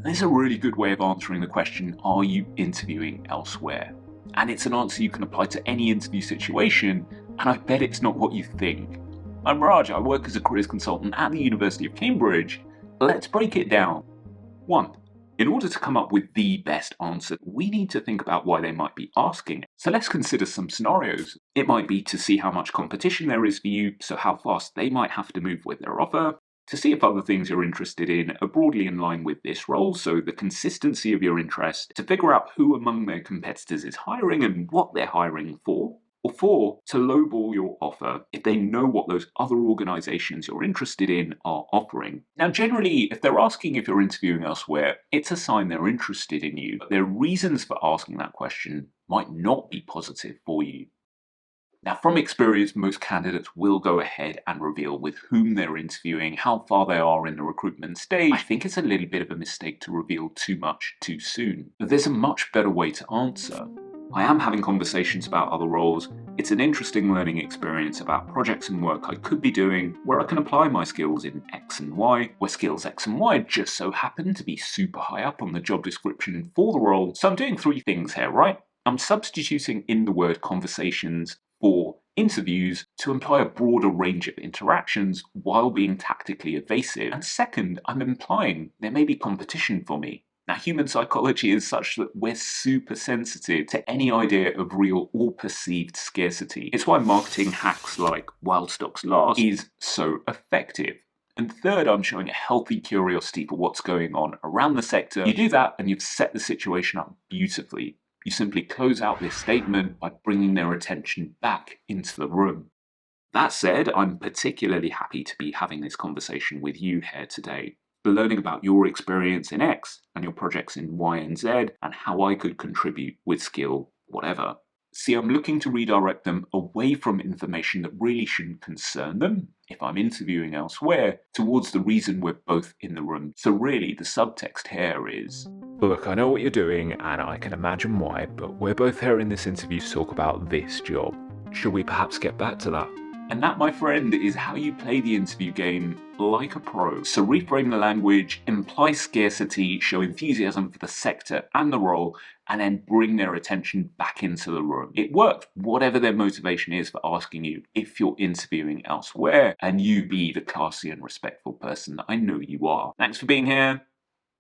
There's a really good way of answering the question, are you interviewing elsewhere? And it's an answer you can apply to any interview situation, and I bet it's not what you think. I'm Raj, I work as a careers consultant at the University of Cambridge. Let's break it down. 1. In order to come up with the best answer, we need to think about why they might be asking. So let's consider some scenarios. It might be to see how much competition there is for you, so how fast they might have to move with their offer, to see if other things you're interested in are broadly in line with this role, so the consistency of your interest, to figure out who among their competitors is hiring and what they're hiring for, or 4, to lowball your offer if they know what those other organisations you're interested in are offering. Now, generally, if they're asking if you're interviewing elsewhere, it's a sign they're interested in you, but their reasons for asking that question might not be positive for you. Now, from experience, most candidates will go ahead and reveal with whom they're interviewing, how far they are in the recruitment stage. I think it's a little bit of a mistake to reveal too much too soon. But there's a much better way to answer. I am having conversations about other roles. It's an interesting learning experience about projects and work I could be doing where I can apply my skills in X and Y, where skills X and Y just so happen to be super high up on the job description for the role. So I'm doing 3 things here, right? I'm substituting in the word conversations for interviews to imply a broader range of interactions while being tactically evasive. And second, I'm implying there may be competition for me. Now, human psychology is such that we're super sensitive to any idea of real or perceived scarcity. It's why marketing hacks like while stocks last is so effective. And third, I'm showing a healthy curiosity for what's going on around the sector. You do that and you've set the situation up beautifully. You simply close out this statement by bringing their attention back into the room. That said, I'm particularly happy to be having this conversation with you here today, learning about your experience in X and your projects in Y and Z and how I could contribute with skill, whatever. See, I'm looking to redirect them away from information that really shouldn't concern them, if I'm interviewing elsewhere, towards the reason we're both in the room. So really, the subtext here is, look, I know what you're doing, and I can imagine why, but we're both here in this interview to talk about this job. Should we perhaps get back to that? And that, my friend, is how you play the interview game like a pro. So reframe the language, imply scarcity, show enthusiasm for the sector and the role, and then bring their attention back into the room. It worked, whatever their motivation is for asking you if you're interviewing elsewhere, and you be the classy and respectful person that I know you are. Thanks for being here.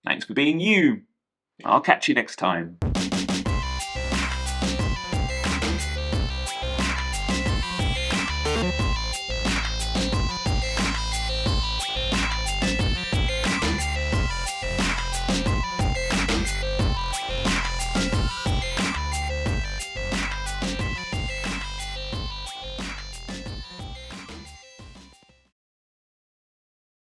Thanks for being you. I'll catch you next time.